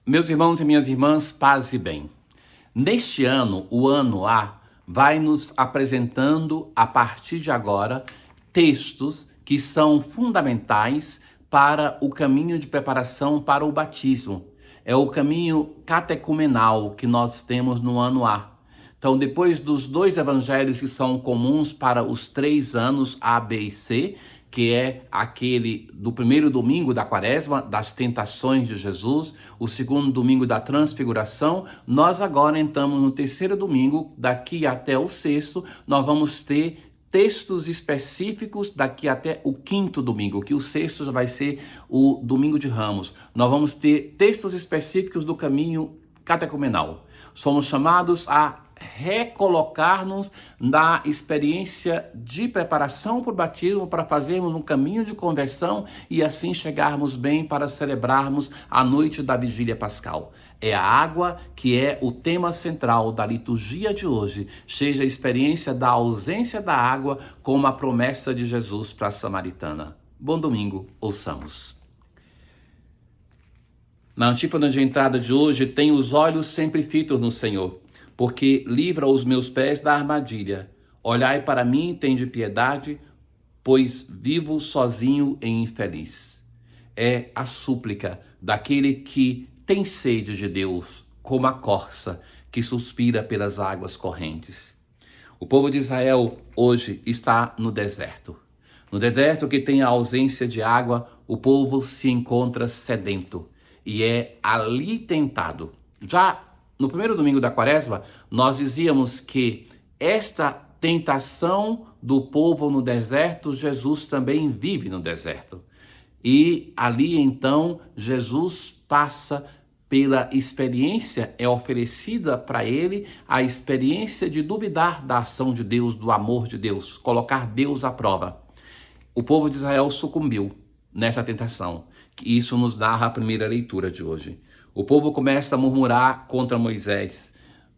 Meus irmãos e minhas irmãs, paz e bem. Neste ano, o ano A vai nos apresentando, a partir de agora, textos que são fundamentais para o caminho de preparação para o batismo. É o caminho catecumenal que nós temos no ano A. Então, depois dos dois evangelhos que são comuns para os 3 anos A, B e C, que é aquele do primeiro domingo da quaresma, das tentações de Jesus, o segundo domingo da transfiguração, nós agora entramos no terceiro domingo, daqui até o sexto, nós vamos ter textos específicos daqui até o quinto domingo, que o sexto já vai ser o domingo de Ramos. Nós vamos ter textos específicos do caminho catecumenal. Somos chamados a recolocar-nos na experiência de preparação para o batismo, para fazermos um caminho de conversão e assim chegarmos bem para celebrarmos a noite da vigília pascal. É a água que é o tema central da liturgia de hoje, seja a experiência da ausência da água como a promessa de Jesus para a samaritana. Bom domingo, ouçamos. Na antífona de entrada de hoje, tenho os olhos sempre fitos no Senhor, porque livra os meus pés da armadilha. Olhai para mim, tende piedade, pois vivo sozinho e infeliz. É a súplica daquele que tem sede de Deus, como a corça que suspira pelas águas correntes. O povo de Israel hoje está no deserto. No deserto que tem a ausência de água, o povo se encontra sedento e é ali tentado. Já no primeiro domingo da quaresma, nós dizíamos que esta tentação do povo no deserto, Jesus também vive no deserto. E ali então, Jesus passa pela experiência, é oferecida para ele a experiência de duvidar da ação de Deus, do amor de Deus, colocar Deus à prova. O povo de Israel sucumbiu nessa tentação. Isso nos narra a primeira leitura de hoje. O povo começa a murmurar contra Moisés.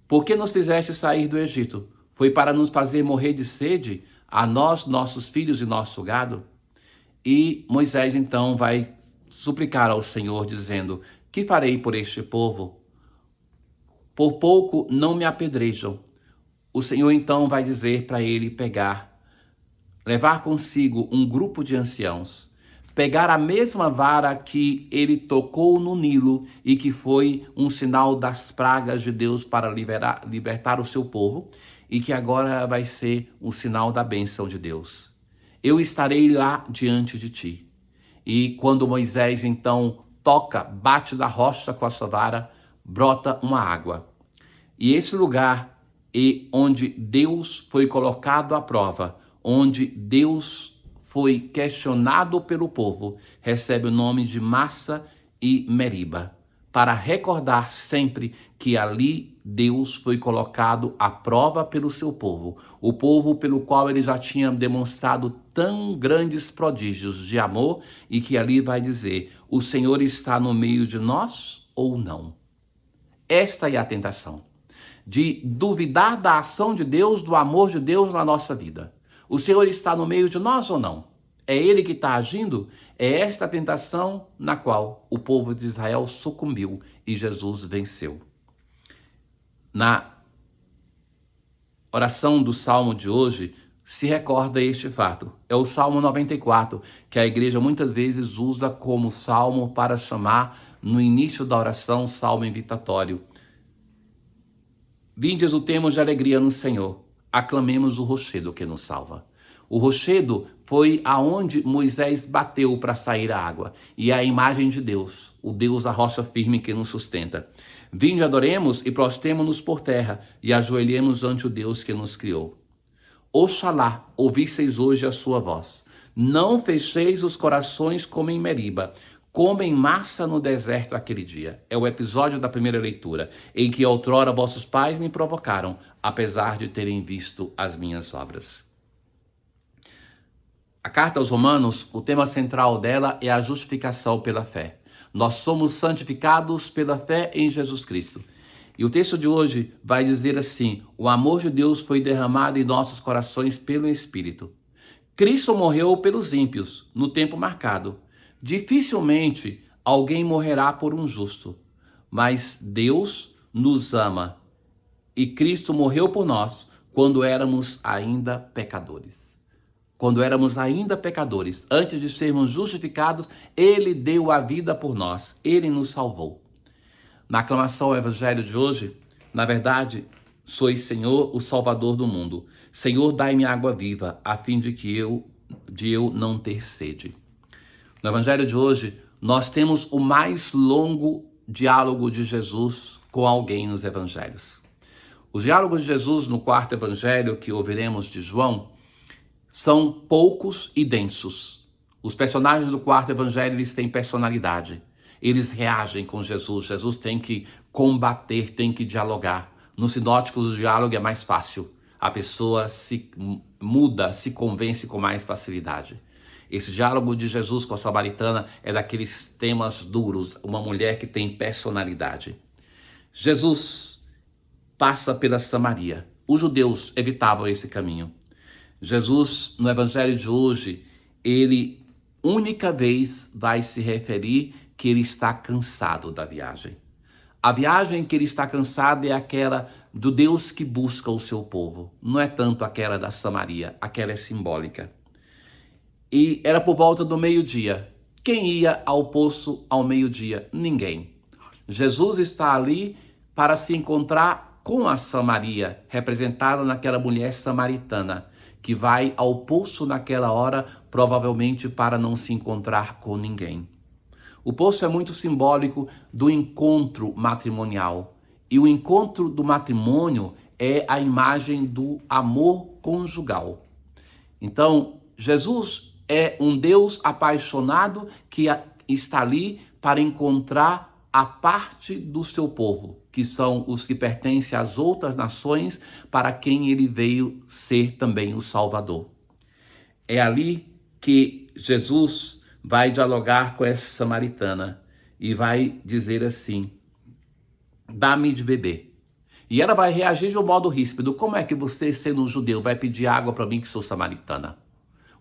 Por que nos fizeste sair do Egito? Foi para nos fazer morrer de sede, a nós, nossos filhos e nosso gado? E Moisés então vai suplicar ao Senhor, dizendo: que farei por este povo? Por pouco não me apedrejam. O Senhor então vai dizer para ele levar consigo um grupo de anciãos, pegar a mesma vara que ele tocou no Nilo e que foi um sinal das pragas de Deus para libertar o seu povo e que agora vai ser um sinal da bênção de Deus. Eu estarei lá diante de ti. E quando Moisés então bate da rocha com a sua vara, brota uma água. E esse lugar é onde Deus foi colocado à prova, onde Deus foi questionado pelo povo, recebe o nome de Massa e Meriba, para recordar sempre que ali Deus foi colocado à prova pelo seu povo, o povo pelo qual ele já tinha demonstrado tão grandes prodígios de amor, e que ali vai dizer: o Senhor está no meio de nós ou não? Esta é a tentação, de duvidar da ação de Deus, do amor de Deus na nossa vida. O Senhor está no meio de nós ou não? É Ele que está agindo? É esta tentação na qual o povo de Israel sucumbiu e Jesus venceu. Na oração do Salmo de hoje, se recorda este fato. É o Salmo 94, que a igreja muitas vezes usa como salmo para chamar, no início da oração, salmo invitatório. Vindes o termo de alegria no Senhor, aclamemos o rochedo que nos salva. O rochedo foi aonde Moisés bateu para sair a água, e é a imagem de Deus, o Deus da rocha firme que nos sustenta. Vinde, adoremos e prostremo-nos por terra, e ajoelhemos ante o Deus que nos criou. Oxalá ouvisseis hoje a sua voz. Não fecheis os corações como em Meriba, como em Massa no deserto aquele dia. É o episódio da primeira leitura, em que outrora vossos pais me provocaram, apesar de terem visto as minhas obras. A carta aos Romanos, o tema central dela é a justificação pela fé. Nós somos santificados pela fé em Jesus Cristo. E o texto de hoje vai dizer assim: o amor de Deus foi derramado em nossos corações pelo Espírito. Cristo morreu pelos ímpios no tempo marcado. Dificilmente alguém morrerá por um justo, mas Deus nos ama e Cristo morreu por nós quando éramos ainda pecadores. Quando éramos ainda pecadores, antes de sermos justificados, Ele deu a vida por nós, Ele nos salvou. Na aclamação ao Evangelho de hoje, na verdade, sois Senhor, o Salvador do mundo. Senhor, dai-me água viva, a fim de eu não ter sede. No Evangelho de hoje, nós temos o mais longo diálogo de Jesus com alguém nos Evangelhos. Os diálogos de Jesus no quarto Evangelho, que ouviremos de João, são poucos e densos. Os personagens do quarto Evangelho, eles têm personalidade. Eles reagem com Jesus. Jesus tem que combater, tem que dialogar. Nos sinóticos, o diálogo é mais fácil. A pessoa se muda, se convence com mais facilidade. Esse diálogo de Jesus com a samaritana é daqueles temas duros, uma mulher que tem personalidade. Jesus passa pela Samaria. Os judeus evitavam esse caminho. Jesus, no Evangelho de hoje, ele única vez vai se referir que ele está cansado da viagem. A viagem que ele está cansado é aquela do Deus que busca o seu povo. Não é tanto aquela da Samaria, aquela é simbólica. E era por volta do meio-dia. Quem ia ao poço ao meio-dia? Ninguém. Jesus está ali para se encontrar com a Samaria, representada naquela mulher samaritana, que vai ao poço naquela hora, provavelmente para não se encontrar com ninguém. O poço é muito simbólico do encontro matrimonial. E o encontro do matrimônio é a imagem do amor conjugal. Então, Jesus é um Deus apaixonado que está ali para encontrar a parte do seu povo, que são os que pertencem às outras nações, para quem ele veio ser também o Salvador. É ali que Jesus vai dialogar com essa samaritana e vai dizer assim: dá-me de beber. E ela vai reagir de um modo ríspido. Como é que você, sendo um judeu, vai pedir água para mim que sou samaritana?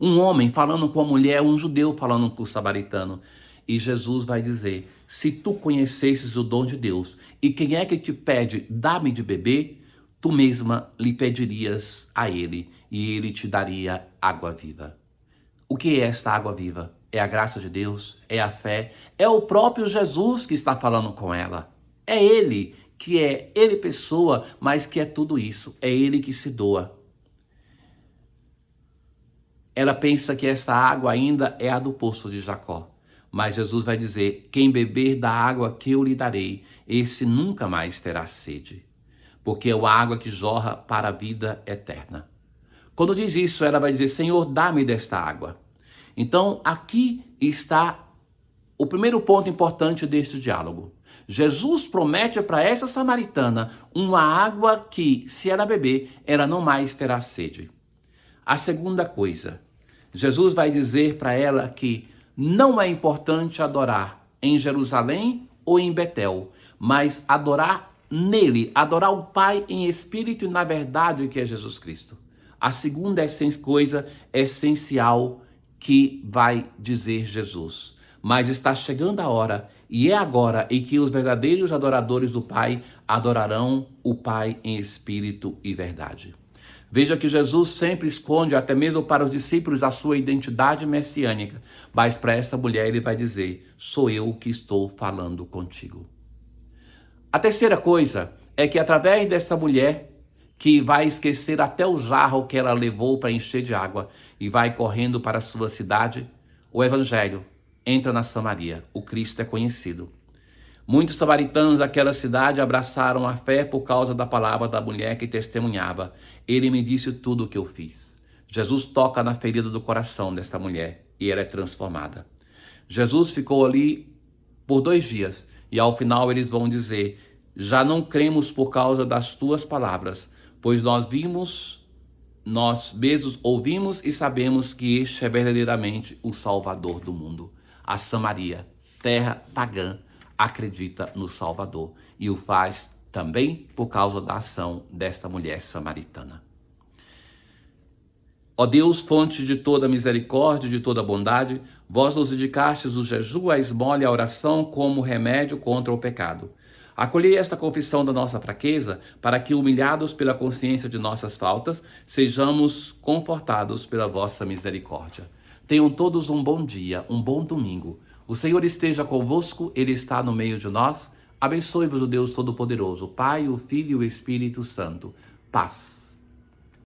Um homem falando com a mulher, um judeu falando com o samaritano. E Jesus vai dizer: se tu conhecesses o dom de Deus, e quem é que te pede, dá-me de beber, tu mesma lhe pedirias a ele, e ele te daria água viva. O que é esta água viva? É a graça de Deus, é a fé, é o próprio Jesus que está falando com ela. É ele que é ele pessoa, mas que é tudo isso. É ele que se doa. Ela pensa que essa água ainda é a do poço de Jacó. Mas Jesus vai dizer: quem beber da água que eu lhe darei, esse nunca mais terá sede. Porque é a água que jorra para a vida eterna. Quando diz isso, ela vai dizer: Senhor, dá-me desta água. Então, aqui está o primeiro ponto importante deste diálogo. Jesus promete para essa samaritana uma água que, se ela beber, ela não mais terá sede. A segunda coisa, Jesus vai dizer para ela que não é importante adorar em Jerusalém ou em Betel, mas adorar nele, adorar o Pai em espírito e na verdade, que é Jesus Cristo. A segunda coisa essencial que vai dizer Jesus. Mas está chegando a hora, e é agora, em que os verdadeiros adoradores do Pai adorarão o Pai em espírito e verdade. Veja que Jesus sempre esconde, até mesmo para os discípulos, a sua identidade messiânica. Mas para essa mulher ele vai dizer: sou eu que estou falando contigo. A terceira coisa é que através dessa mulher, que vai esquecer até o jarro que ela levou para encher de água e vai correndo para a sua cidade, o Evangelho entra na Samaria. O Cristo é conhecido. Muitos samaritanos daquela cidade abraçaram a fé por causa da palavra da mulher que testemunhava: ele me disse tudo o que eu fiz. Jesus toca na ferida do coração desta mulher e ela é transformada. Jesus ficou ali por 2 dias e ao final eles vão dizer: já não cremos por causa das tuas palavras, pois nós mesmos ouvimos e sabemos que este é verdadeiramente o Salvador do mundo. A Samaria, terra pagã, acredita no Salvador e o faz também por causa da ação desta mulher samaritana. Ó Deus, fonte de toda misericórdia e de toda bondade, vós nos indicastes o jejum, a esmola e a oração como remédio contra o pecado. Acolhei esta confissão da nossa fraqueza, para que, humilhados pela consciência de nossas faltas, sejamos confortados pela vossa misericórdia. Tenham todos um bom dia, um bom domingo. O Senhor esteja convosco, Ele está no meio de nós. Abençoe-vos o Deus Todo-Poderoso, o Pai, o Filho e o Espírito Santo. Paz.